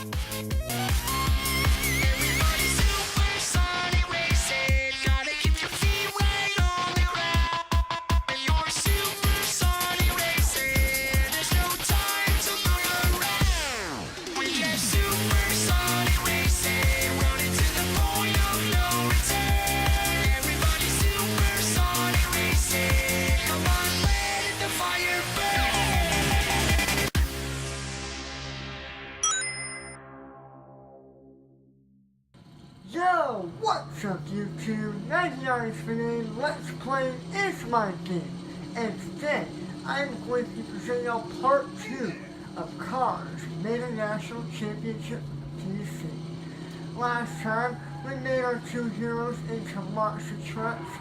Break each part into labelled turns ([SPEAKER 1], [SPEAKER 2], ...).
[SPEAKER 1] Everybody supersonic racing, gotta keep your feet right on the ground. When you're supersonic racing, there's no time to look around. We get supersonic racing, running to the point of no return. Everybody supersonic racing, come on, let the fire burn.
[SPEAKER 2] Yo, what's up YouTube? 99 Spinning Let's Play is my game, and today I'm going to be presenting y'all part 2 of Cars Made a National Championship PC. Last time, we made our two heroes into monster trucks,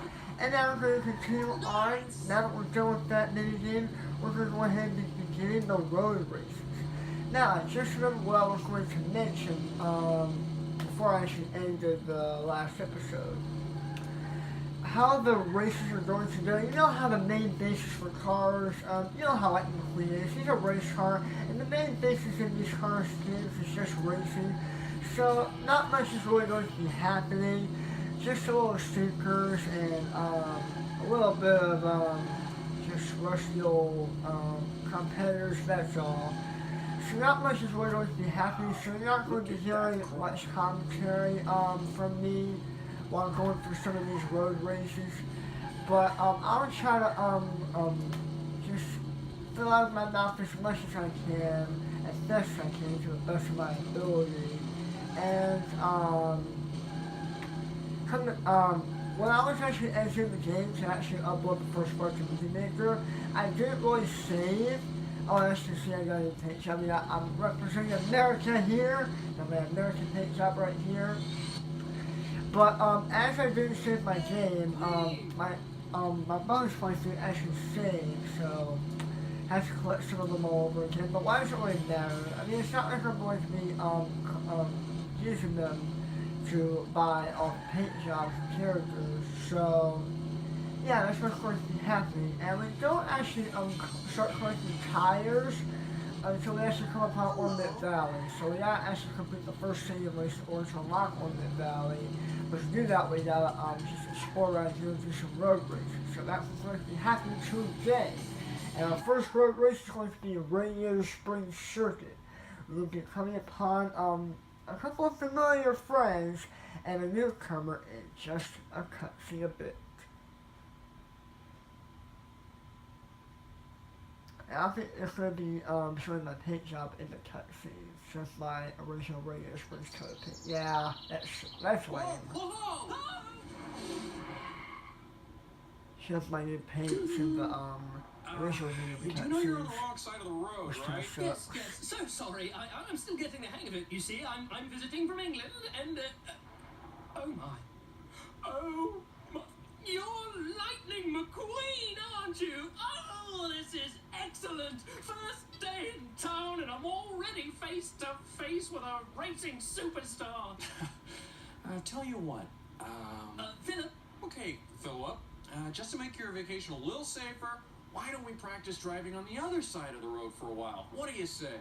[SPEAKER 2] and now we're going to continue on. Now that we're done with that minigame, we're going to go ahead and be beginning the road races. Now, I just remembered what I was going to mention, before I actually ended the last episode. How the races are going to go. You know how the main basis for cars, you know how Lightning McQueen is. He's a race car, and the main basis in these cars games is just racing. So, not much is really going to be happening. Just a little stickers and a little bit of just rusty old competitors, that's all. So not much is really going to be happening, so you're not going to be hearing much commentary from me while I'm going through some of these road races. But I'll try to just fill out my mouth as much as I can, as best I can, to the best of my ability. And when I was actually editing the game to actually upload the first part to Movie Maker, I didn't really save. Oh, as you can see, I got a paint job. I mean, I'm representing America here. I have an American paint job right here. But as I didn't save my game, my bonus points didn't actually save, so I have to collect some of them all over again. But why does it really matter? I mean, it's not like I'm going to be using them to buy paint jobs and characters. So yeah, that's what's going to be happening. And we don't actually start collecting tires until we actually come upon Ornament Valley. So we gotta actually complete the first city race in order to unlock Ornament Valley. But to do that, we gotta just explore around here and do some road races. So that's what's going to be happening today. And our first road race is going to be Radiator Springs Circuit. We'll be coming upon a couple of familiar friends and a newcomer in just a cutscene a bit. I think it's going to be showing my paint job in the cutscenes, just my original Radiator Springs color paint. Yeah, that's lame. Just my new paints in the original movie
[SPEAKER 3] You know you're on the
[SPEAKER 2] cutscenes.
[SPEAKER 3] wrong side of the road, right?
[SPEAKER 4] Yes, so sorry. I'm still getting the hang of it. You see, I'm visiting from England, and oh my, oh my, you're Lightning McQueen, aren't you? Oh, this is excellent. First day in town, and I'm already face to face with a racing superstar.
[SPEAKER 3] I'll tell you what.
[SPEAKER 4] Philip.
[SPEAKER 3] Okay, Philip. Just to make your vacation a little safer, why don't we practice driving on the other side of the road for a while? What do you say?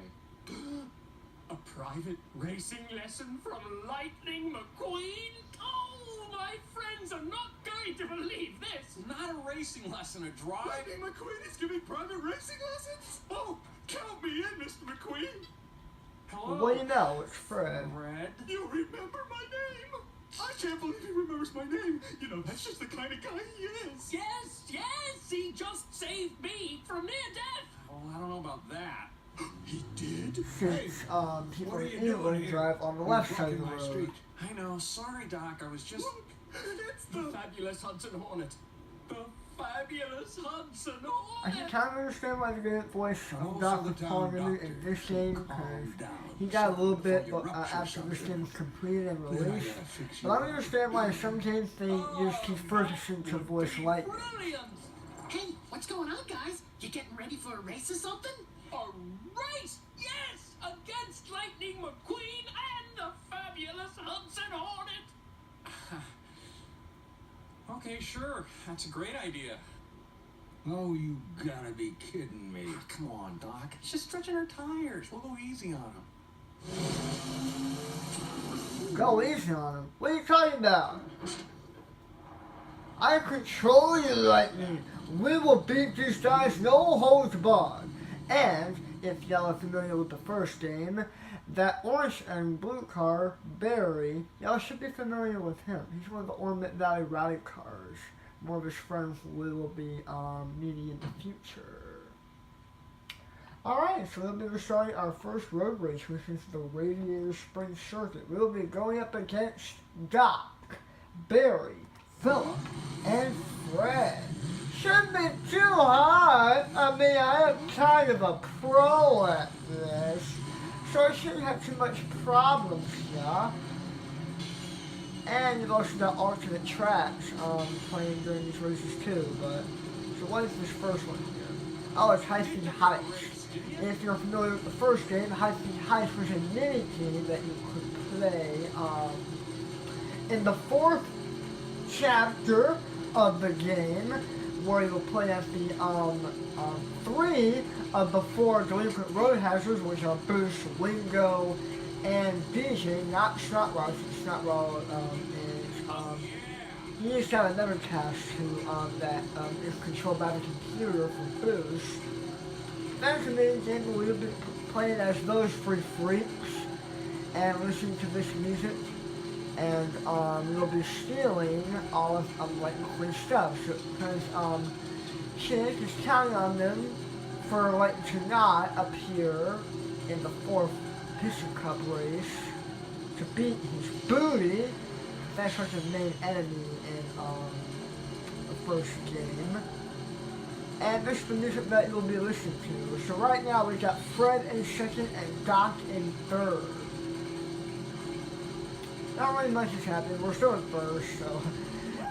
[SPEAKER 4] A private racing lesson from Lightning McQueen? Oh, my friends are not going to believe this.
[SPEAKER 3] It's not a racing lesson, a drive.
[SPEAKER 4] Lightning McQueen is giving private racing lessons? Oh, count me in, Mr. McQueen.
[SPEAKER 3] Hello?
[SPEAKER 2] Well, you know, it's Fred.
[SPEAKER 3] Fred?
[SPEAKER 4] You remember my name? I can't believe he remembers my name. You know, that's just the kind of guy he is. Yes, he just saved me from near death.
[SPEAKER 3] Well, I don't know about that.
[SPEAKER 4] He did?
[SPEAKER 2] Since people
[SPEAKER 3] what are
[SPEAKER 2] in
[SPEAKER 3] you doing
[SPEAKER 2] England
[SPEAKER 3] here?
[SPEAKER 2] drive on the
[SPEAKER 3] You're
[SPEAKER 2] left side of
[SPEAKER 3] blocking
[SPEAKER 2] the
[SPEAKER 3] my
[SPEAKER 2] road.
[SPEAKER 3] street. I know. Sorry, Doc. I was just...
[SPEAKER 4] Look, it's the fabulous Hudson Hornet. The fabulous Hudson
[SPEAKER 2] I
[SPEAKER 4] Hornet.
[SPEAKER 2] can kind of understand why they didn't voice
[SPEAKER 3] Oh,
[SPEAKER 2] Dr.
[SPEAKER 3] slow
[SPEAKER 2] Paul
[SPEAKER 3] down,
[SPEAKER 2] Renewed in
[SPEAKER 3] doctor.
[SPEAKER 2] this game,
[SPEAKER 3] Calm
[SPEAKER 2] because
[SPEAKER 3] down.
[SPEAKER 2] he got a little bit
[SPEAKER 3] Before you rupture
[SPEAKER 2] after this
[SPEAKER 3] something.
[SPEAKER 2] game was completed and
[SPEAKER 3] Then I
[SPEAKER 2] released.
[SPEAKER 3] gotta fix you
[SPEAKER 2] But I
[SPEAKER 3] up.
[SPEAKER 2] understand why some games they use Keith Ferguson to voice Lightning.
[SPEAKER 4] Brilliant.
[SPEAKER 5] Hey, what's going on, guys? You getting ready for a race or something?
[SPEAKER 4] A race? Yes! Against Lightning McQueen and the fabulous Hudson Hornet!
[SPEAKER 3] Okay, sure. That's a great idea.
[SPEAKER 6] Oh, you gotta be kidding me.
[SPEAKER 3] Come on, Doc. It's just stretching our tires. We'll go easy on them.
[SPEAKER 2] Go easy on him. What are you talking about? I control you, Lightning. We will beat these guys no holds barred. And, if y'all are familiar with the first game, that orange and blue car, Barry, y'all should be familiar with him. He's one of the Ornament Valley Rally cars. More of his friends we will be meeting in the future. Alright, so we'll be starting our first road race, which is the Radiator Springs Circuit. We'll be going up against Doc, Barry, Philip, and Fred. Shouldn't be too hard. I mean, I am kind of a pro at this, so I shouldn't have too much problems here. And you've also got alternate tracks playing during these races too, but... So what is this first one here? Oh, it's High Speed Heist. If you're familiar with the first game, High Speed Heist was a mini game that you could play in the fourth chapter of the game, where you will play as the 3 of the 4 delinquent road hazards, which are Boost, Wingo, and DJ, not Snotrod. Snotrod is he used to have another task that is controlled by the computer for Boost. That's a mini game where we'll be playing as those 3 freaks and listening to this music, and we'll be stealing all of Lightning McQueen's stuff. So because Chick is counting on them for Lightning to not appear in the 4th Piston Cup race to beat his booty. That's such a main enemy in the first game. And this is the music that you'll be listening to. So right now we got Fred in 2nd and Doc in 3rd. Not really much is happening. We're still in 1st, so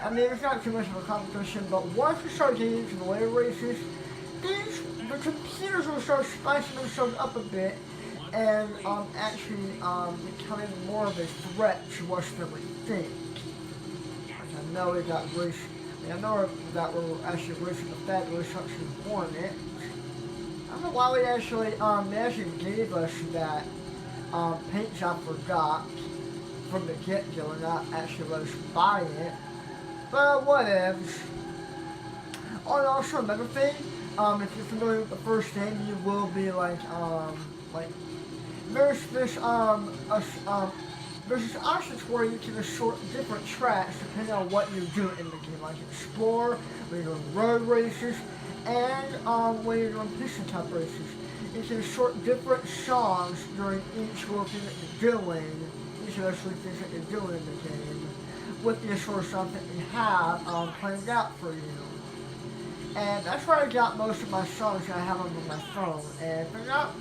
[SPEAKER 2] I mean it's not too much of a competition. But once we start getting into the later races, the computers will start spicing themselves up a bit and actually becoming more of a threat to us than we think. I know we got race. I know that we're actually racing the Fabulous Hudson Hornet. I don't know why we actually, they actually gave us that, paint job for Doc from the get-go and not actually let us buy it. But whatevs. Oh, and also another thing, if you're familiar with the first game, you will be like, there's this options where you can assort different tracks depending on what you do in the game, like explore, when you're doing road races, and when you're doing Piston Cup races. You can assort different songs during each little thing that you're doing, each of those 3 things that you're doing in the game, with the assorted songs that you have planned out for you. And that's where I got most of my songs that I have on my phone, and they're not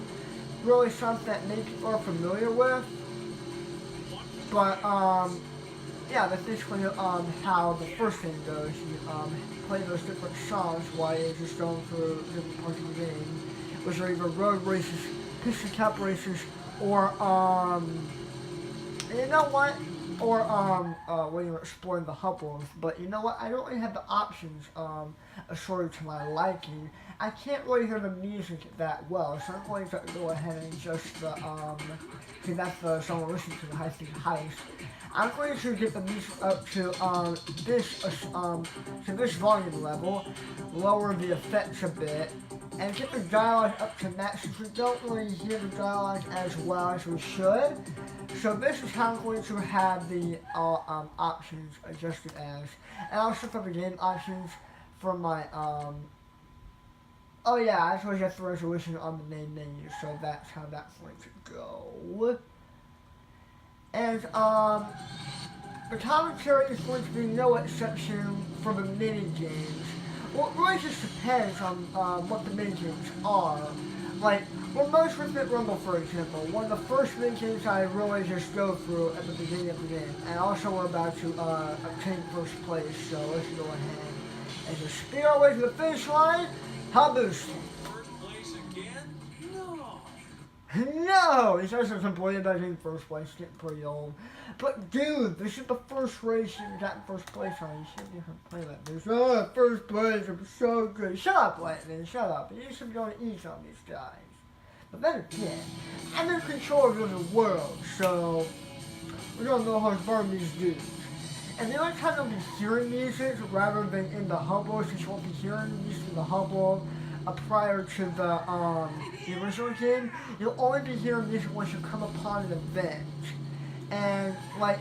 [SPEAKER 2] really songs that many people are familiar with. But, yeah, that's basically, how the first game goes. You, play those different songs while you're just going through different parts of the game, which are either road races, Piston Cup races, or, you know what? Or, when you're exploring the hubbles. But you know what? I don't really have the options, assorted to my liking. I can't really hear the music that well, so I'm going to go ahead and adjust the, see that's the song we're listening to, the High Speed Heist. I'm going to get the music up to, to this volume level, lower the effects a bit, and get the dialogue up to max, since we don't really hear the dialogue as well as we should. So this is how I'm going to have the, options adjusted as. And I'll set up the game options for my, oh yeah, I actually have the resolution on the main menu, so that's how that's going to go. And, the commentary is going to be no exception for the mini games. Well, it really just depends on, what the mini games are. Like, well, most Rhythmic Rumble, for example, one of the first mini games I really just go through at the beginning of the game. And also we're about to, obtain first place, so let's go ahead and just speed our way to the finish line. How boosting?
[SPEAKER 3] First place again? No.
[SPEAKER 2] No! It's also complaining about getting first place, getting pretty old. But dude, this is the first race you got first place on. You shouldn't even play like this. Oh, first place, I'm so good. Shut up, Lightning, shut up. You should be going to eat on these guys. But then again, I'm in control of the world, so we don't know how to burn these dudes. And the only time you'll be hearing music rather than in the Hubble, since you won't be hearing music in the Hubble prior to the original game, you'll only be hearing music once you come upon an event. And like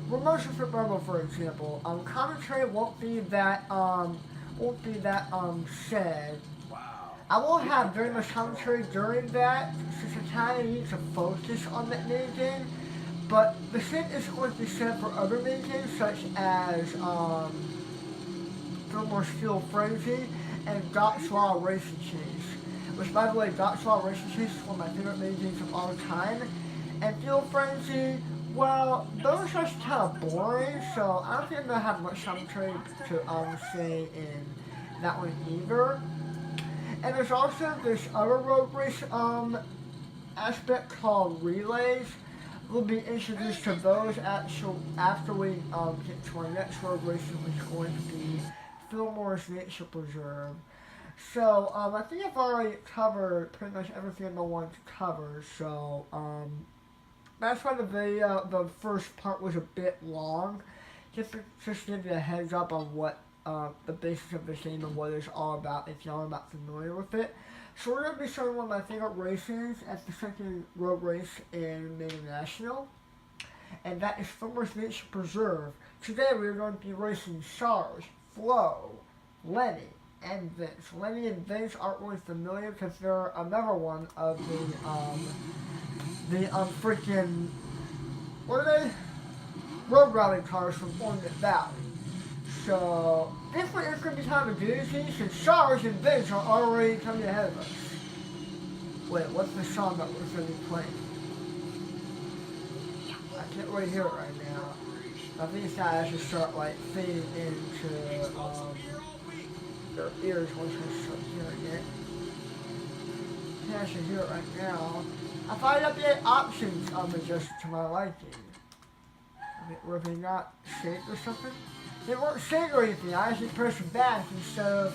[SPEAKER 2] Motion Fit Rebel, for example, commentary won't be that said. I won't have very much commentary during that, since I kind of need to focus on that minigame. But the same is going to be said for other minigames, such as Fillmore's Fuel Frenzy and Doc's Law Racing Chase. Which, by the way, Doc's Law Racing Chase is one of my favorite minigames of all time. And Fuel Frenzy, well, those are just kind of boring, so I don't think I'm going to have much commentary to say in that one either. And there's also this other road race aspect called relays. We'll be introduced to those after we get to our next road race, which is going to be Fillmore's Nature Preserve. So I think I've already covered pretty much everything I want to cover. So that's why the first part was a bit long, just to give you a heads up on what the basis of the game and what it's all about, if y'all are not familiar with it. So we're going to be showing one of my favorite races at the second road race in Maine National, and that is Fillmore's Nature Preserve. Today we're going to be racing Sarge, Flo, Lenny, and Vince. Lenny and Vince aren't really familiar because they're another one of the freaking, what are they? Road rally cars from Ornament Valley. So, this one is going to be kind of a doozy, since Sarge and Vince are already coming ahead of us. Wait, what's the song that we're going to be playing? I can't really hear it right now. I think it's gotta actually start, like, fading into, their ears once I start hearing it. I can't actually hear it right now. I find update options adjusted to my liking. Were they not saved or something? They weren't saved or anything. I actually pressed back instead of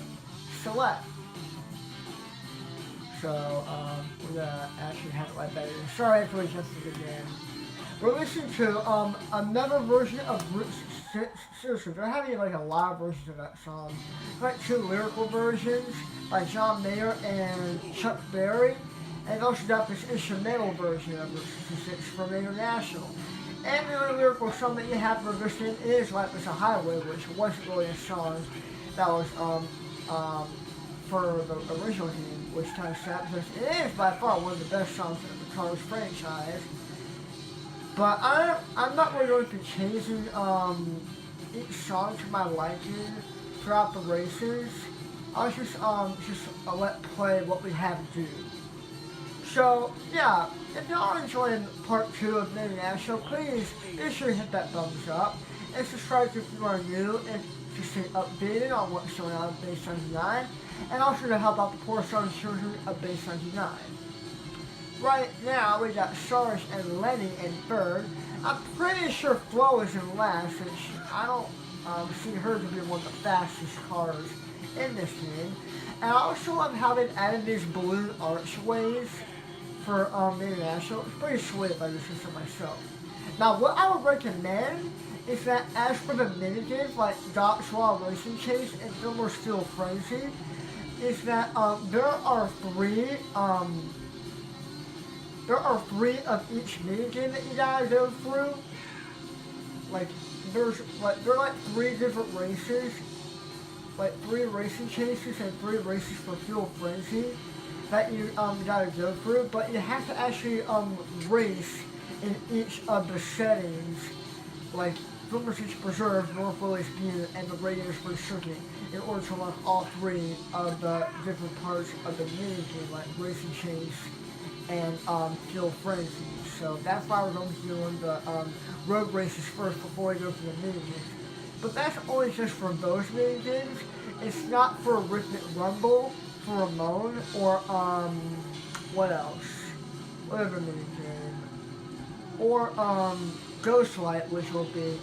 [SPEAKER 2] select. So, we're gonna actually have it like that. Sorry if we adjusted it again. We're listening to another version of seriously, they're having like a lot of versions of that song. Like 2 lyrical versions by John Mayer and Chuck Berry. And also got this instrumental version of Route 66 from International. And the only lyrical song that you have for this thing is Life is a Highway, which wasn't really a song that was for the original game, which kind of sad because it is by far one of the best songs in the Cars franchise. But I'm not really going to be changing each song to my liking throughout the races. I'll just let play what we have to do. So, yeah, if y'all are enjoying part 2 of Maine National, please be sure to hit that thumbs up and subscribe if you are new and to stay updated on what's going on at Base 99, and also to help out the poor starving children of Base 99. Right now, we got Sarge and Lenny and Bird. I'm pretty sure Flo is in last, which I don't see her to be one of the fastest cars in this game. And I also love how they've added these balloon archways for Maine National. It's pretty sweet if I just say so myself. Now, what I would recommend is that as for the minigames like Doc's Law Racing Chase and Fillmore's Fuel Frenzy, is that there are 3 of each minigame that you gotta go through. Like there are like 3 different races, like 3 racing chases and 3 races for Fuel Frenzy that you gotta go through, but you have to actually race in each of the settings, like Fillmore's Nature Preserve, North Willie's Butte, and the Radiator Spring Circuit, in order to unlock all 3 of the different parts of the minigame, like Racing Chase and Fuel Frenzy. So that's why we're going to be doing the road races first before we go to the minigames. But that's only just for those minigames. It's not for Rhythmic Rumble, for Ramon, or what else? Whatever minigame. Or Ghostlight, which will be,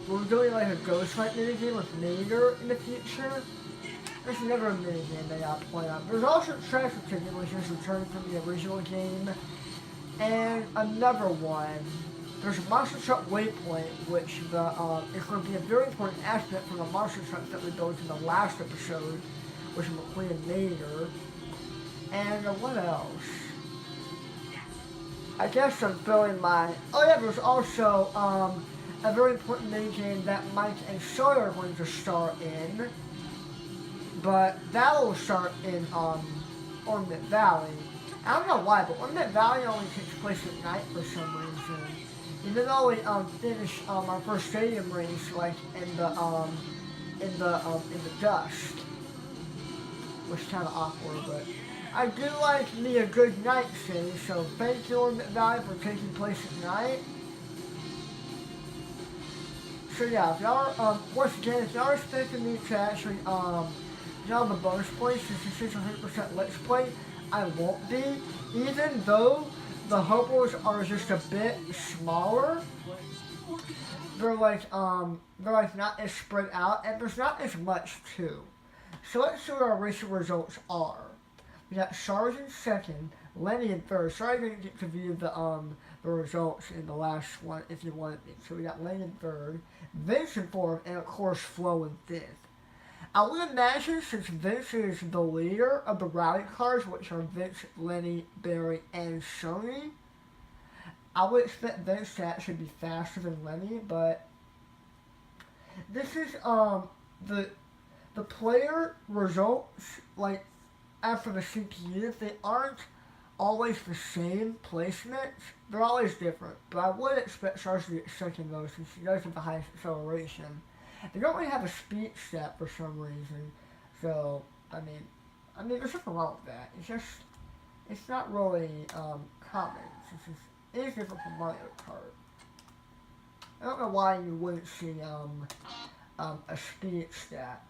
[SPEAKER 2] we're doing like a Ghostlight minigame with Nader in the future. There's another minigame that I play on. There's also Treasure Ticket, which is returned from the original game. And another one. There's a Monster Truck Waypoint, which is going to be a very important aspect from the monster trucks that we built in the last episode, which McQueen and Mater. And what else? I guess I'm filling my... Oh yeah, there's also a very important minigame that Mike and Sawyer are going to star in. But that will start in Ornament Valley. I don't know why, but Ornament Valley only takes place at night for some reason. Even though we finished our first stadium race like in the dusk, which is kind of awkward, but I do like me a good night city. So thank you Ornament Valley for taking place at night. So yeah, if y'all once again, if y'all are expecting me to actually the bonus points, since this is 100% Let's Play, I won't be, even though the hopers are just a bit smaller. They're like not as spread out, and there's not as much too. So let's see what our racing results are. We got Sarge in second, Lenny in third. Sorry I didn't get to view the results in the last one if you wanted me. So we got Lenny in third, Vince in fourth, and of course Flo in fifth. I would imagine, since Vince is the leader of the rally cars, which are Vince, Lenny, Barry, and Sony, I would expect Vince to actually be faster than Lenny, but this is the player results, like after the CPUs, they aren't always the same placements. They're always different, but I would expect Sarge to get second though, since he does have the highest acceleration. They don't really have a speed stat for some reason, so I mean, there's nothing wrong with that. It's just, it's not really common. It is different from Mario Kart. I don't know why you wouldn't see a speed stat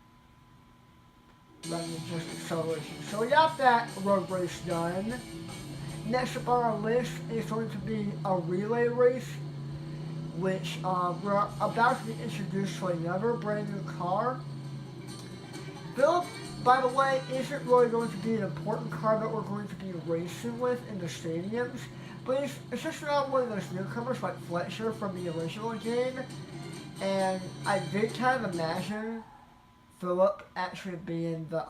[SPEAKER 2] rather than just acceleration. So we got that road race done. Next up on our list is going to be a relay race, which we're about to be introduced to another brand new car. Philip, by the way, isn't really going to be an important car that we're going to be racing with in the stadiums, but it's just not one of those newcomers like Fletcher from the original game, and I did kind of imagine Philip actually being the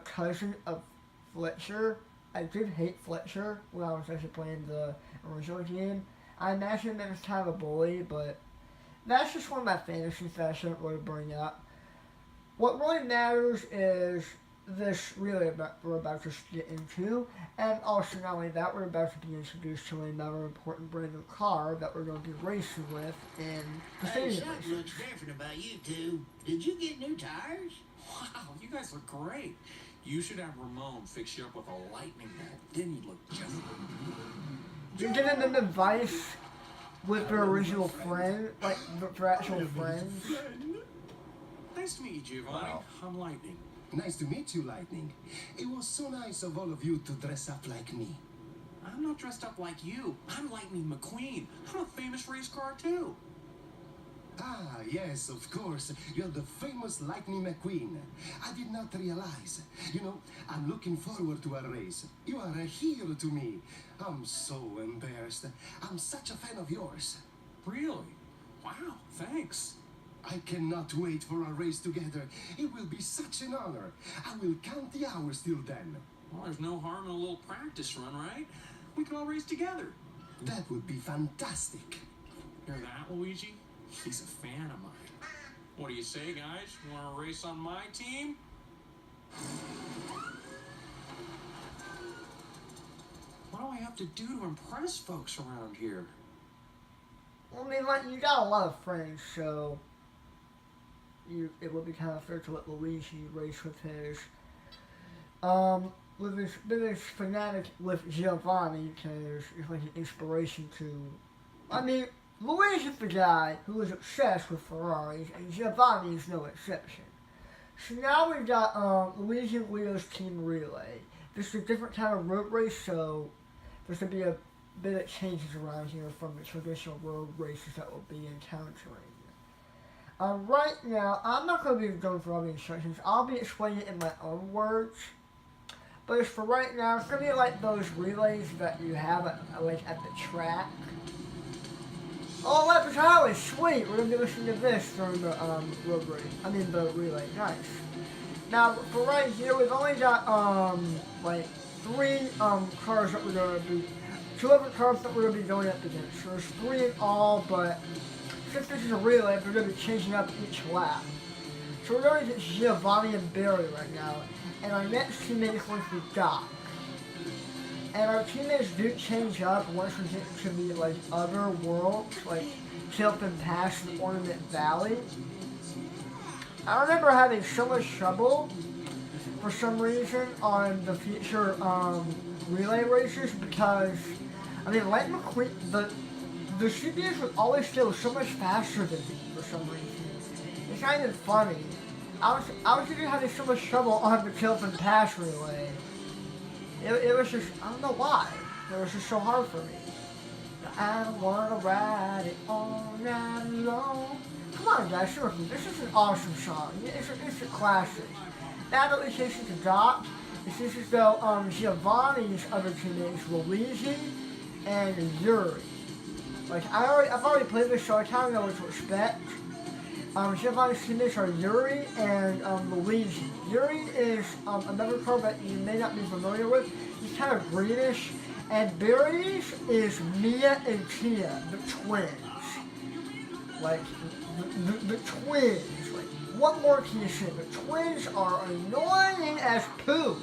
[SPEAKER 2] cousin of Fletcher. I did hate Fletcher when I was actually playing the original game. I imagine that it's kind of a bully, but that's just one of my fantasies that I shouldn't really bring up. What really matters is this relay we're about to get into, and also not only that, we're about to be introduced to another important brand new car that we're going to be racing with in the
[SPEAKER 5] Hey,
[SPEAKER 2] stadium
[SPEAKER 5] something
[SPEAKER 2] races.
[SPEAKER 5] looks different about you two. Did you get new tires?
[SPEAKER 3] Wow, you guys look great. You should have Ramon fix you up with a lightning bolt. Then you'd look just
[SPEAKER 2] You're giving them advice with their original friend, like their actual friends.
[SPEAKER 3] Nice to meet you, Giovanni.
[SPEAKER 6] Wow.
[SPEAKER 3] I'm Lightning.
[SPEAKER 6] Nice to meet you, Lightning. It was so nice of all of you to dress up like me.
[SPEAKER 3] I'm not dressed up like you. I'm Lightning McQueen. I'm a famous race car, too.
[SPEAKER 6] Ah, yes, of course. You're the famous Lightning McQueen. I did not realize. You know, I'm looking forward to our race. You are a hero to me. I'm so embarrassed. I'm such a fan of yours.
[SPEAKER 3] Really? Wow, thanks.
[SPEAKER 6] I cannot wait for our race together. It will be such an honor. I will count the hours till then.
[SPEAKER 3] Well, there's no harm in a little practice run, right? We can all race together.
[SPEAKER 6] That would be fantastic.
[SPEAKER 3] Hear that, Luigi? He's a fan of mine. What do you say, guys? Want to race on my team? What do I have to do to impress folks around here?
[SPEAKER 2] Well, I mean, like, you got a lot of friends, so it would be kind of fair to let Luigi race with his fanatic with Giovanni, because it's like an inspiration to. I mean, Luigi's the guy who is obsessed with Ferraris, and Giovanni is no exception. So now we've got Luigi and Leo's team relay. This is a different kind of road race, so there's going to be a bit of changes around here from the traditional road races that we'll be encountering. Right now, I'm not going to be going through all the instructions. I'll be explaining it in my own words. But as for right now, it's going to be like those relays that you have at the track. Oh, Electric Highway, sweet! We're going to be listening to this during the road race. I mean the relay, nice. Now, for right here, we've only got like 3 cars that we're going to be, 2 other cars that we're going to be going up against. So there's 3 in all, but since this is a relay, we're going to be changing up each lap. So we're going against Giovanni and Barry right now, and our next teammate is going to be Doc. And our teammates do change up once we get to the like other worlds, like Tilton Pass and Ornament Valley. I remember having so much trouble for some reason on the future relay races because I mean Lightning McQueen, the CPS would always feel so much faster than me for some reason. It's not even funny. I was even having so much trouble on the Tilton Pass relay. It was just, I don't know why. It was just so hard for me. I don't wanna ride it all night long. Come on guys, seriously, this is an awesome song. It's a classic. Now that we chase it to Doc, it seems as though Giovanni's other teammates, Luigi and Yuri. Like I've already played this, so I kind of know what to expect. Giovanni's teammates are Yuri and Luigi. Yuri is another car that you may not be familiar with. He's kind of greenish. And Barry's is Mia and Tia, the twins. Like, the twins. Like, what more can you say? The twins are annoying as poop.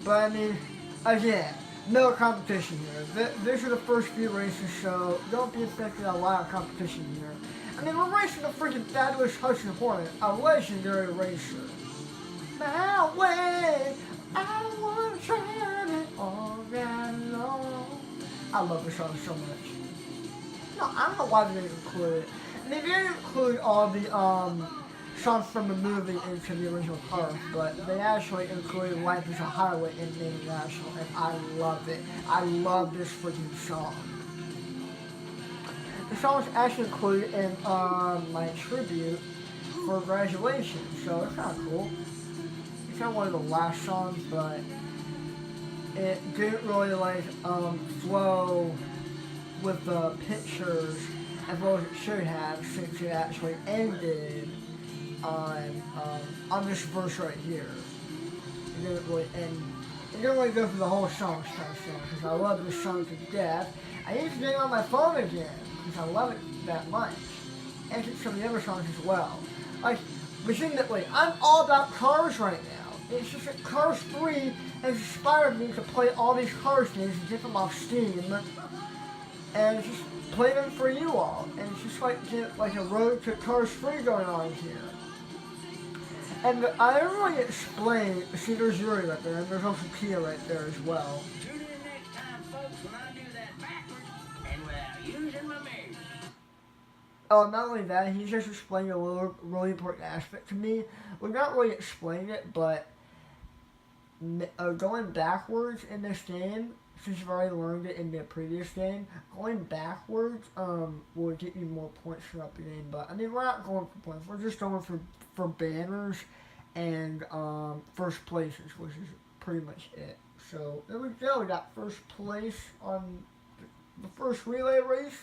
[SPEAKER 2] But I mean, again, no competition here. These are the first few races, so don't be expecting a lot of competition here. I mean, we're racing the freaking fabulous Hudson Hornet, a legendary racer. My way, I don't want to try it all that long. I love this song so much. No, I don't know why they didn't include it. And they didn't include all the songs from the movie into the original cars, but they actually included Life is a Highway in the International, and I love it. I love this freaking song. The song was actually included in my tribute for graduation, so it's kind of cool. It's not one of the last songs, but it didn't really like flow with the pictures as well as it should have, since it actually ended on this verse right here. It didn't really end. It didn't really go through the whole song because I love this song to death. I need to get it on my phone again because I love it that much, and some of the other songs as well. Like, legitimately, I'm all about Cars right now. It's just that Cars 3 has inspired me to play all these Cars games and get them off Steam, and just play them for you all. And it's just like get like a road to Cars 3 going on here. And I didn't really explain. See, there's Yuri right there, and there's also Kia right there as well.
[SPEAKER 5] Tune in next time, folks, when I do that backwards and without using my mirrors.
[SPEAKER 2] Oh, not only that, he just explained a really important aspect to me. Well, not really explained it, but going backwards in this game, since you've already learned it in the previous game, going backwards will get you more points throughout the game. But I mean, we're not going for points. We're just going for banners and first places, which is pretty much it. So there we go. We got first place on the first relay race.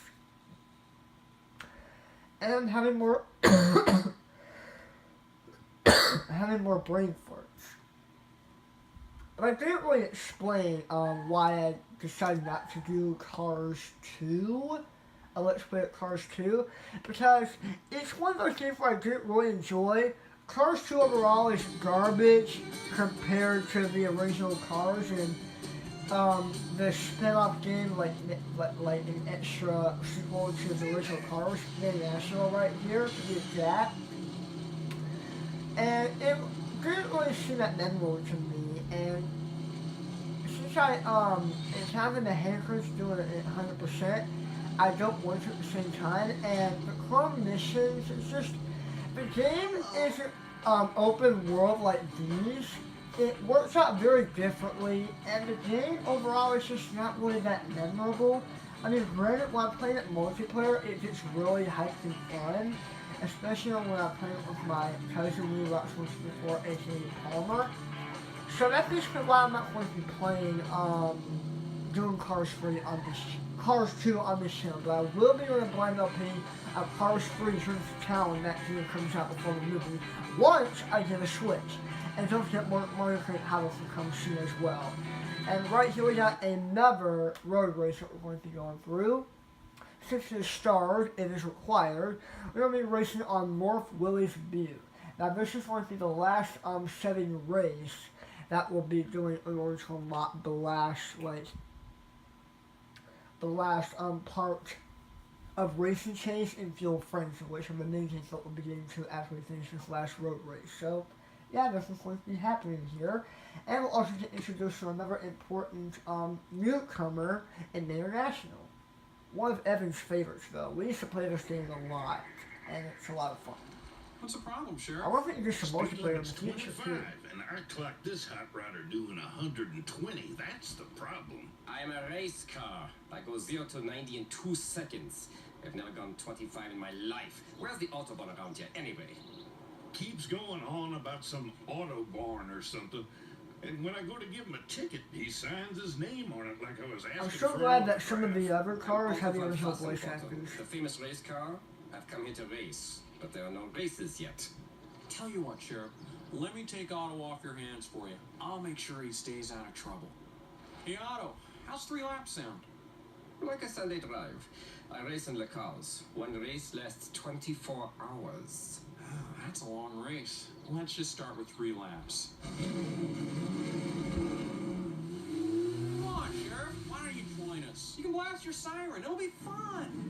[SPEAKER 2] And having more having more brain farts. But I didn't really explain why I decided not to do Cars 2, Let's Play at Cars 2, because it's one of those games where I didn't really enjoy. Cars 2 overall is garbage compared to the original Cars, and the spin-off game, like an extra sequel to the original Cars, International right here, to be exact. And it didn't really seem that memorable to me, and since I am having the hankers doing it 100%, I don't want to at the same time, and the Chrome missions, it's just, the game isn't open world like these. It works out very differently, and the game overall is just not really that memorable. I mean, granted, when I'm playing it multiplayer, it gets really hyped and fun. Especially when I'm playing it with my cousin we watched once before, aka Palmer. So that's basically why I'm not going to be playing, doing Cars 3 on this, Cars 2 on this channel. But I will be doing a blind LP of Cars 3 Turns to Town when that video comes out before the movie, once I get a Switch. And don't forget Mario Kart Hamilton comes soon as well. And right here we got another road race that we're going to be going through. Since it is starred, it is required. We're going to be racing on North Willys Butte. Now this is going to be the last setting race that we'll be doing in order to unlock the last part of Racing Chase and Fuel Frenzy, which are the main things that we'll be getting to after we finish this last road race. So yeah, this is going to be happening here. And we'll also get introduced to another important newcomer in the International. One of Evan's favorites, though. We used to play this game a lot, and it's a lot of fun.
[SPEAKER 3] What's the problem, Sheriff?
[SPEAKER 2] I wonder if we can do some
[SPEAKER 7] Speed
[SPEAKER 2] multiplayer in
[SPEAKER 7] limit's
[SPEAKER 2] the future,
[SPEAKER 7] 25,
[SPEAKER 2] too.
[SPEAKER 7] and I clocked this hot rodder doing 120. That's the problem.
[SPEAKER 8] I am a race car. I go 0 to 90 in 2 seconds. I've never gone 25 in my life. Where's the Autobahn around here, anyway?
[SPEAKER 7] Keeps going on about some Autobahn or something. And when I go to give him a ticket, he signs his name on it like I was asking
[SPEAKER 2] I'm
[SPEAKER 7] for
[SPEAKER 2] so glad
[SPEAKER 7] an
[SPEAKER 2] that some of
[SPEAKER 7] autograph.
[SPEAKER 2] the other cars have the
[SPEAKER 8] Autobahn
[SPEAKER 2] original voice
[SPEAKER 8] Fassenfoto,
[SPEAKER 2] actors.
[SPEAKER 8] the famous race car. I've come here to race, but there are no races yet.
[SPEAKER 3] Tell you what, Sheriff. Let me take Otto off your hands for you. I'll make sure he stays out of trouble. Hey, Otto, how's 3 laps sound?
[SPEAKER 8] Like a Sunday drive. I race in Le Cars. One race lasts 24 hours.
[SPEAKER 3] Oh, that's a long race. Let's just start with 3 laps. Come on, Sheriff. Why don't you join us? You can blast your siren. It'll be fun.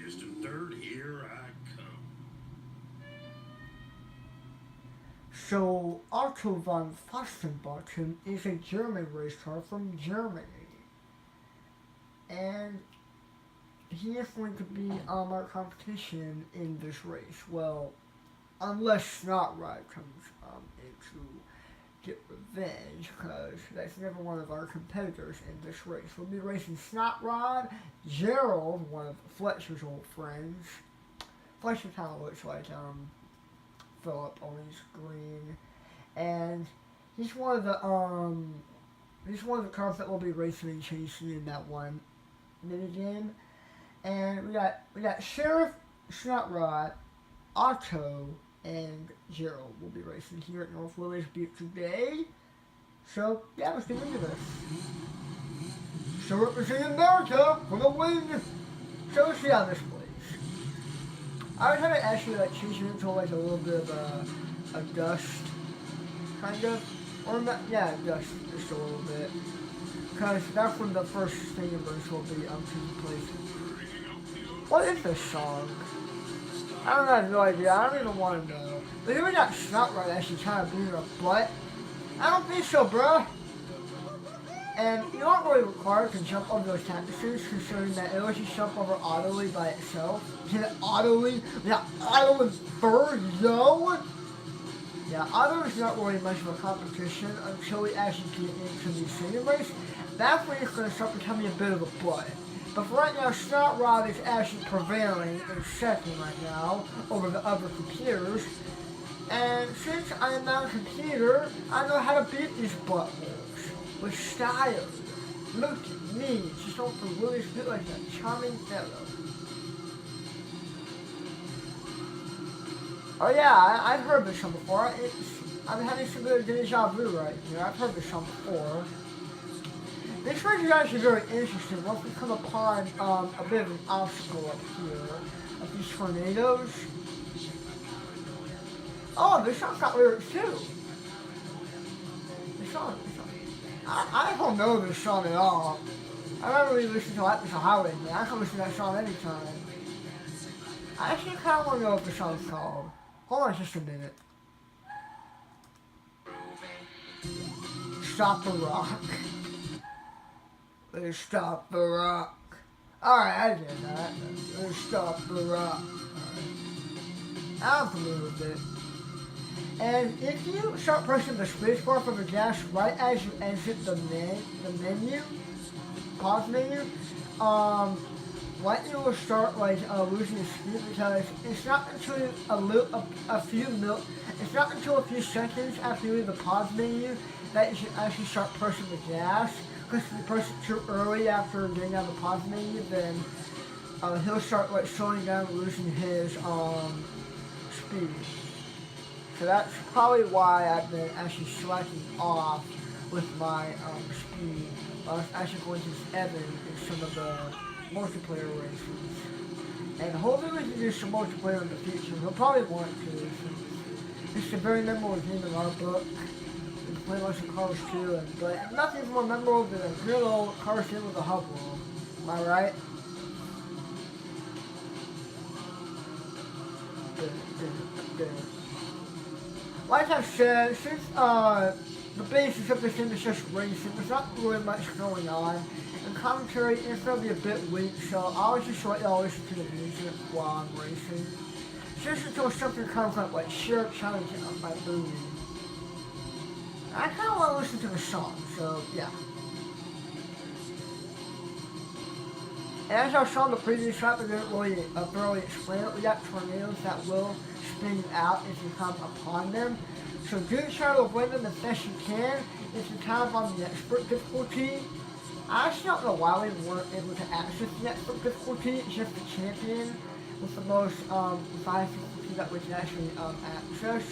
[SPEAKER 7] Distant third, here I come.
[SPEAKER 2] So, Otto von Fastenbottom is a German race car from Germany. And he is going to be our competition in this race. Well, unless Snotrod comes in to get revenge, because that's never one of our competitors in this race. We'll be racing Snotrod, Gerald, one of Fletcher's old friends. Fletcher kind of looks like Philip on his screen, and he's one of the cars that will be racing and chasing in that one minigame. And we got Sheriff, Snotrod, Otto, and Gerald will be racing here at North Willys Butte today. So yeah, let's get into this. So representing America for the win. So let's see how this plays. I was trying to actually change it into like a little bit of a dust, kind of, or not, yeah, dust just a little bit, because that's when the first thing in verse will be taking place. What is this song? I don't have no idea. I don't even want to know. But then we got Snotrod actually trying to beat her butt. I don't think so, bruh. And you aren't really required to jump over those cactuses, considering that it lets you jump over Otto by itself. See that Otto? Yeah, Otto and third, yo! Yeah, Otto is not really much of a competition until we actually get into the singing race. That's when it's going to start becoming a bit of a butt. But for right now, Snotrod is actually prevailing in second right now over the other computers. And since I am now a computer, I know how to beat these buttholes with style. Look at me, just off the Willys Butte like a charming fellow. Oh yeah, I've heard this song before. I'm having some good deja vu right here. I've heard this song before. This race is actually very interesting. Once we come upon a bit of an obstacle up here, of these tornadoes. Oh, this song's got lyrics too. This song. I don't know this song at all. I don't really listen to Atlas Highway. I can listen to that song anytime. I actually kind of want to know what the song's called. Hold on just a minute. Stop the Rock. Let's stop the rock. Alright, I did that. Let's stop the rock. Alright. I'm familiar with it. And if you start pressing the spacebar from the gas right as you exit the menu, pause menu, lightning will start like losing its speed because it's not until it's not until a few seconds after you leave the pause menu that you should actually start pressing the gas. Because if you press it too early after getting out of the pause menu, then he'll start like slowing down, losing his speed. So that's probably why I've been actually slacking off with my speed. I was actually going to Evan in some of the multiplayer races. And hopefully we can do some multiplayer in the future. We'll probably want to. It's a very memorable game in our book. We play lots of Cars 2, but nothing's more memorable than a good old Cars 2 with a hub world. Am I right? Like I said, since the basis of this game is just racing, there's not really much going on. And commentary is going to be a bit weak, so I'll just let y'all listen to the music while I'm racing. Just until something comes up like sheer challenging on my booty. I kind of want to listen to the song, so yeah. And as I saw in the previous lap, I didn't really thoroughly explain it. We got tornadoes that will spin you out if you come upon them. So do try to avoid them as best you can. If you're kind of on the expert difficulty, I actually don't know why we weren't able to access the expert difficulty. It's just the champion with the most high difficulty that we can actually access.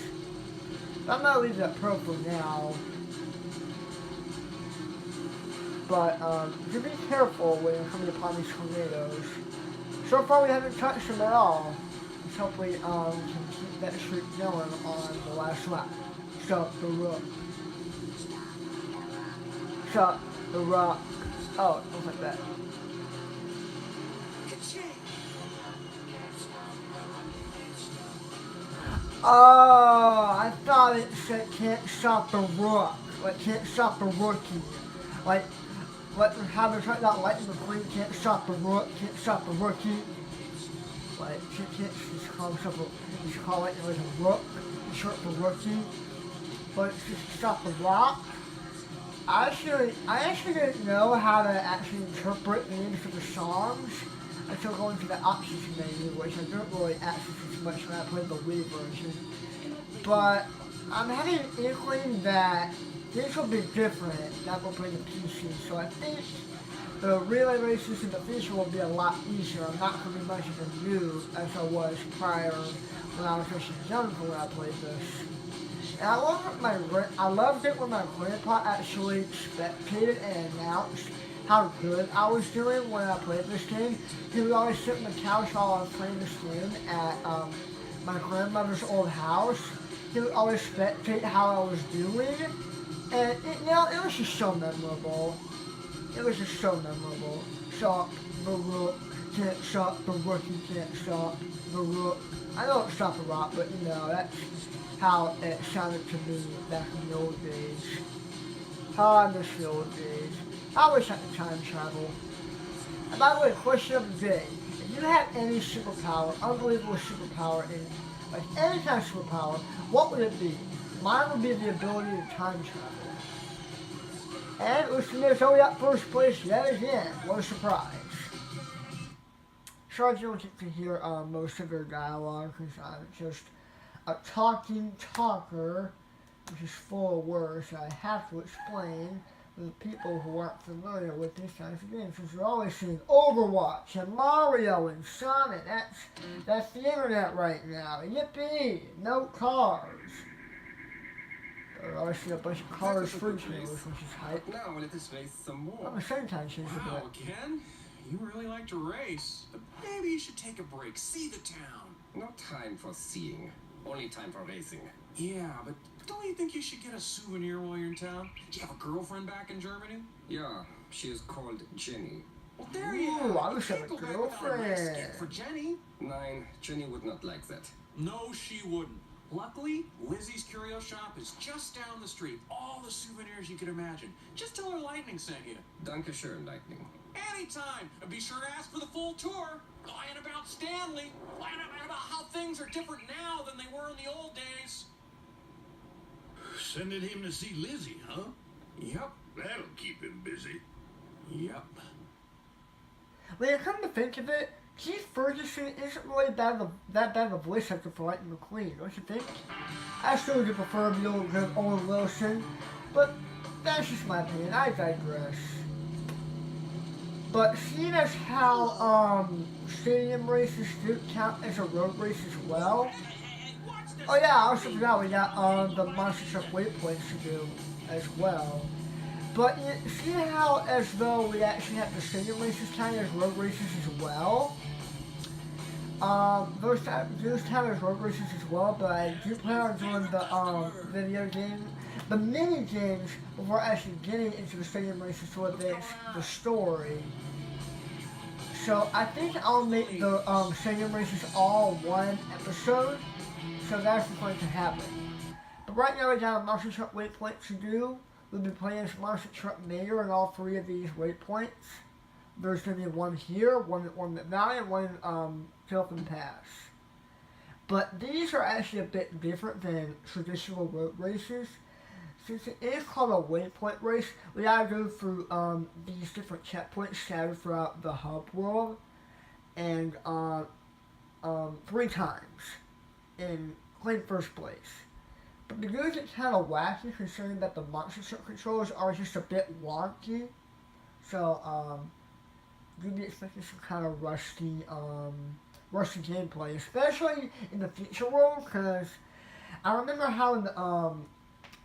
[SPEAKER 2] But I'm gonna leave that pro for now. But do be careful when you're coming upon these tornadoes. So far we haven't touched them at all. Let's hopefully can keep that streak going on the last lap. Shut the rock. Shut the rock. Oh, it looks like that. Oh, I thought it said can't stop the rock. Like can't stop the rookie. Like how they're trying not Lightning McQueen can't stop the rook, can't stop the rookie. Like she can't just call himself a just call it like a rook, short for rookie. But just stop the rock. I actually didn't know how to actually interpret the names of the songs until going to the options menu, which I don't really access as much when I played the Wii version. But I'm having an inkling that these will be different now we'll play the PC, so I think the relay races in the future will be a lot easier. I'm not going to be much of a noob as I was prior when I was actually younger when I played this. And I loved it when my grandpa actually spectated and announced how good I was doing when I played this game. He would always sit on the couch while I was playing this game at my grandmother's old house. He would always spectate how I was doing. And it was just so memorable. It was just so memorable. Stop the rook, can't stop the rookie, can't stop the rook. I know it's stop the rock, but that's how it sounded to me back in the old days. How I miss the old days. I wish I could time travel. And by the way, question of the day. If you had any superpower, unbelievable superpower, like any kind of superpower, what would it be? Mine would be the ability to time travel. And Usman only got first place yet again. What a surprise. Sorry if you don't get to hear most of their dialogue, because I'm just a talking talker, which is full of words that I have to explain to the people who aren't familiar with these kinds of games. Because you're always seeing Overwatch and Mario and Sonic. That's the internet right now. Yippee! No cars. I see a bunch of cars free trailers, which is hype.
[SPEAKER 8] Now let us race some more.
[SPEAKER 2] At the same time, change a bit.
[SPEAKER 3] Wow, Ken, you really like to race. But maybe you should take a break, see the town.
[SPEAKER 8] No time for seeing, only time for racing.
[SPEAKER 3] Yeah, but don't you think you should get a souvenir while you're in town? Do you have a girlfriend back in Germany?
[SPEAKER 8] Yeah, she is called Jenny.
[SPEAKER 3] Well, there you
[SPEAKER 2] Ooh,
[SPEAKER 3] go.
[SPEAKER 2] I wish I had a
[SPEAKER 3] Can't go back without a race
[SPEAKER 2] girlfriend.
[SPEAKER 3] kit for Jenny.
[SPEAKER 8] Nein, Jenny would not like that.
[SPEAKER 3] No, she wouldn't. Luckily, Lizzie's Curio Shop is just down the street. All the souvenirs you could imagine. Just tell her Lightning sent you.
[SPEAKER 8] Danke schön, Lightning.
[SPEAKER 3] Anytime. And be sure to ask for the full tour. Lying about Stanley. Lying about how things are different now than they were in the old days.
[SPEAKER 7] Sending him to see Lizzie, huh?
[SPEAKER 3] Yep.
[SPEAKER 7] That'll keep him busy.
[SPEAKER 3] Yep.
[SPEAKER 2] When it comes to think of it, Keith Ferguson isn't really that bad of a voice actor for Lightning McQueen, don't you think? I still do prefer the old good Owen Wilson, but that's just my opinion. I digress. But seeing as how stadium races do count as a road race as well. Oh yeah, I also forgot we got the Monster Truck waypoints to do as well. But see how as though we actually have the stadium races count as road races as well. Those count as road races as well, but I do plan on doing the video game, the mini games before actually getting into the stadium races to advance the story. So I think I'll make the stadium races all one episode. So that's what's going to happen. But right now we got a Monster Truck waypoint to do. We'll be playing as Monster Truck Mayor in all three of these waypoints. There's going to be one here, one at Valley, and one in Tilton Pass. But these are actually a bit different than traditional road races. Since it is called a waypoint race, we gotta go through these different checkpoints scattered throughout the hub world, and 3 times in claim first place. But the news is kind of wacky considering that the Monster Truck controls are just a bit wonky. So you'll be expecting some kind of rusty gameplay, especially in the feature world, because I remember how in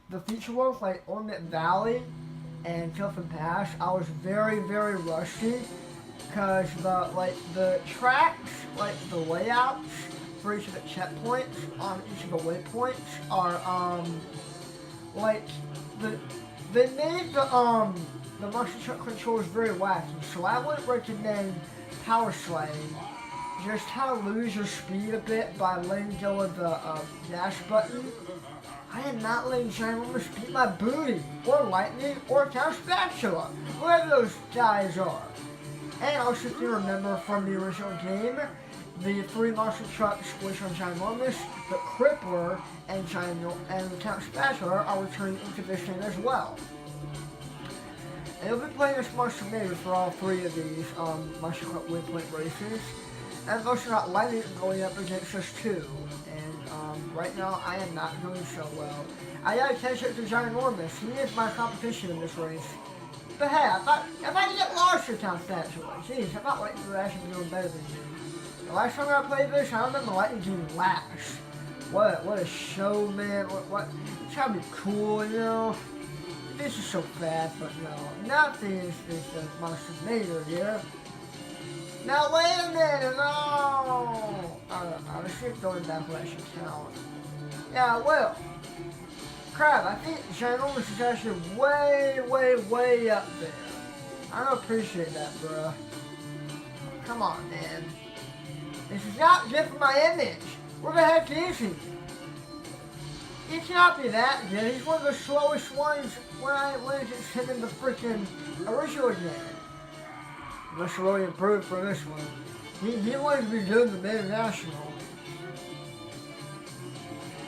[SPEAKER 2] the feature world, like Ornament Valley and Tilton Pass, I was very, very rusty, because the tracks, like the layouts for each of the checkpoints on each of the waypoints are they made the Monster Truck controls very wacky. So I wouldn't recommend power sliding. Just kind of lose your speed a bit by letting go of the dash button. I am not letting Ginormous beat my booty, or Lightning, or Count Spatula, whoever those guys are. And also, if you remember from the original game, the 3 monster trucks, which are Ginormous, the Crippler, and Count Spatula, are returning into this game as well. And you'll be playing as Monster Mayor for all 3 of these Monster Truck waypoint races. And also not Lightning going up against us too. And right now I am not doing so well. I gotta catch up to Ginormous. He is my competition in this race. But hey, if I get lost or Count Spatula, jeez, I thought Lightning would actually be doing better than you. The last time I played this, I remember Lightning getting last. What a show, man. What it's trying to be cool, you know. This is so fast, but no, nothing is the Monster Mayor here. Now wait a minute, no! I was just going back what I should count. Yeah, well, crap, I think Ginormous is actually way, way, way up there. I don't appreciate that, bruh. Come on, man. This is not good for my image. Where the heck is he? He cannot be that good. He's one of the slowest ones when it's him in the freaking original game. Must really improve for this one. He wanted to be doing the international.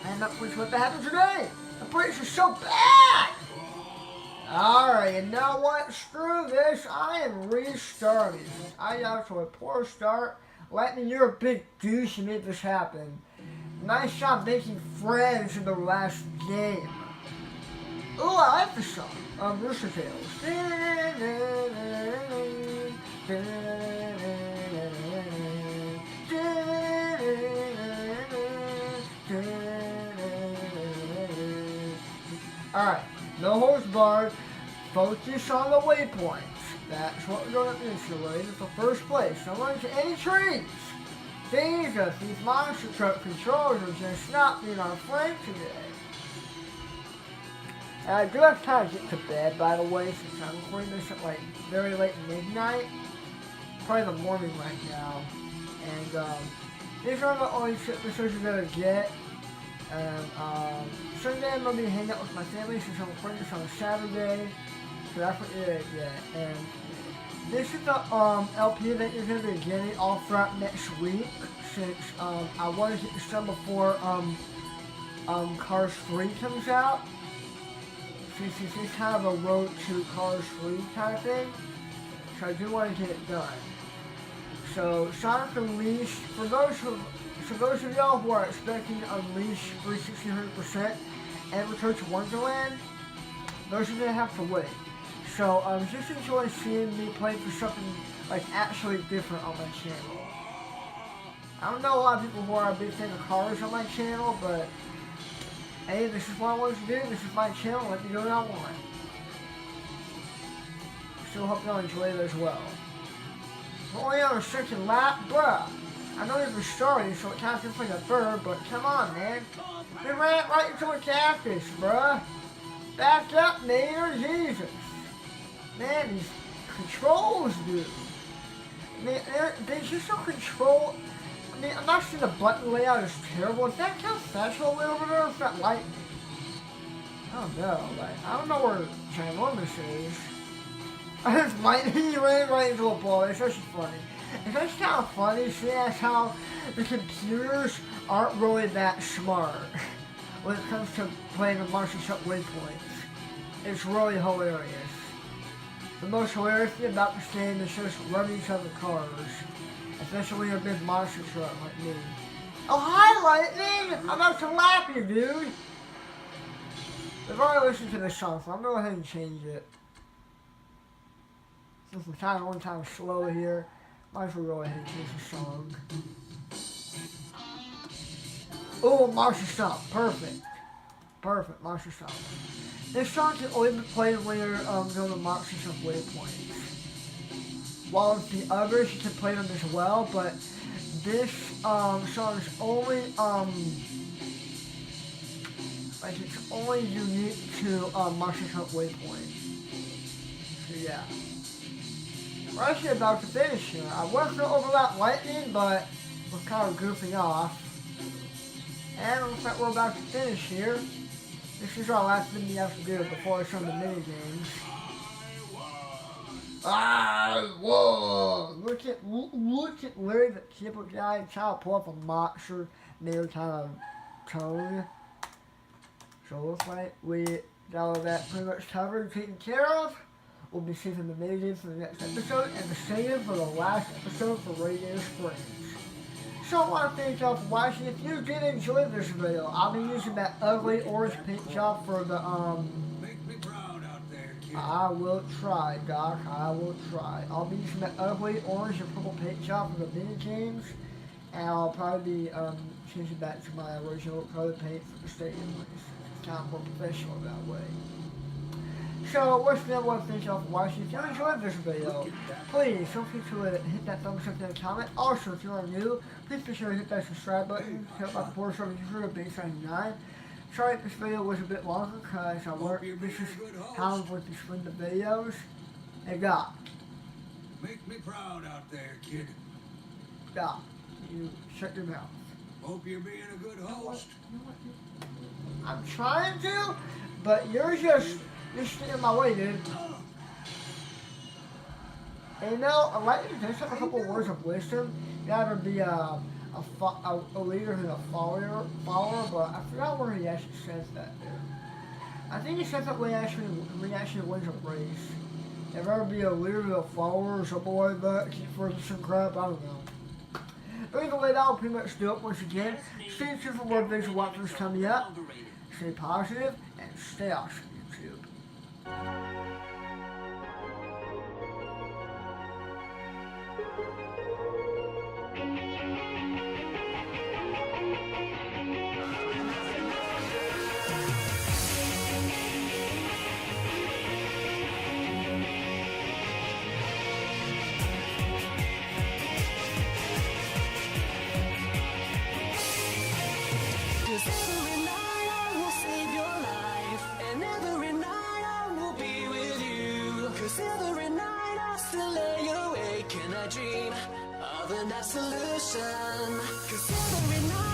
[SPEAKER 2] And that's what happened today. The brakes are so bad. Alright, and now what? Screw this. I am restarting. I got to a poor start. Lightning, you're a big douche. You made this happen. Nice job making friends in the last game. Ooh, I like the song. Rooster Tales. Alright, no holds barred. Focus on the waypoints. That's what we're going to do today. It's the first place. Don't run into any trees. Jesus, these monster truck controllers are just not being our friend today. And I do have time to get to bed, by the way, since I'm recording this at like very late midnight. Probably the morning right now. And these are the only 2 episodes you're going to get. And Sunday I'm going to be hanging out with my family since I'm recording this on a Saturday. So that's what you're going to get. And this is the LP that you're going to be getting all throughout next week. Since I want to get this done before Cars 3 comes out. Since it's kind of a road to Cars 3 kind of thing. So I do want to get it done. So Sonic Unleashed, for those of y'all who are expecting Unleashed 360 100% and Return to Wonderland, those are gonna have to wait. So just enjoy seeing me play for something like actually different on my channel. I don't know a lot of people who are a big fan of cars on my channel, but hey, this is what I want to do. This is my channel. Let me do what I want. Still hope y'all enjoy it as well. We're only on a second lap, bruh. I know you've started, so it kind of feels like a bird, but come on, man. We ran right into a cactus, bruh. Back up, Mater, Jesus. Man, these controls, dude. Man, they just don't control. I mean, I'm not saying the button layout is terrible. Is that kind of special over there? Is that lightning? I don't know. Like, I don't know where Ginormous is. It's lightning. He ran right into a ball. It's actually funny. It's actually kind of funny seeing as how the computers aren't really that smart when it comes to playing the Monster Truck waypoints. It's really hilarious. The most hilarious thing about this game is just running each other cars. Especially when you're a big monster truck like me. Oh, hi, Lightning! I'm about to lap you, dude! I've already listened to this song, so I'm gonna go ahead and change it. Since I'm kind of one time slow here, might as well go ahead and change the song. Oh, Monster Stomp. Perfect. Perfect, Monster Stomp. This song can only be played when you're doing the Monster Stomp waypoints. While the others you can play them as well, but this song is only like it's only unique to Monster Truck waypoint. So yeah, we're actually about to finish here. I was gonna overlap Lightning, but we're kind of goofing off, and it looks like we're about to finish here. This is our last video we have to do before I show the mini games. Whoa! Look at Larry the Cable Guy trying to pull up a monster nail kind of tone. So it looks like we got all that pretty much covered and taken care of. We'll be saving the minigames for the next episode and the same for the last episode for Radiator Springs. So I want to thank y'all for watching. If you did enjoy this video, I'll be using that ugly orange paint job for the
[SPEAKER 7] Make me proud out there, kid.
[SPEAKER 2] I will try, Doc. I will try. I'll be using that ugly orange and purple paint job for the mini games, and I'll probably be changing back to my original color paint for the stadium ones. It's kind of more professional that way. So once again, I want to thank y'all for watching. If you enjoyed this video, please feel free to hit that thumbs up and comment. Also, if you are new, please be sure to hit that subscribe button. Help out the board so you can base 99. Sorry if this video was a bit longer because I work. This is how I'm going to split the videos. Hey, Doc.
[SPEAKER 7] Make me proud out there, kid.
[SPEAKER 2] Doc, you shut your mouth.
[SPEAKER 7] Hope you're being a good host.
[SPEAKER 2] I'm trying to, but you're just getting in my way, dude. And you know, I'd like to just have a couple words of wisdom. You gotta be a leader and a follower, but I forgot where he actually says that, dude. I think he says that when he actually wins a race. If ever be a leader and a follower or something like that, keep for some crap, I don't know. But either way, that'll pretty much do it once again. Stay tuned for more videos of what's coming up. Stay positive and stay awesome, YouTube.
[SPEAKER 1] Every night I will save your life, and every night I will be with you. 'Cause every night I still lay awake and I dream of an absolution. 'Cause every night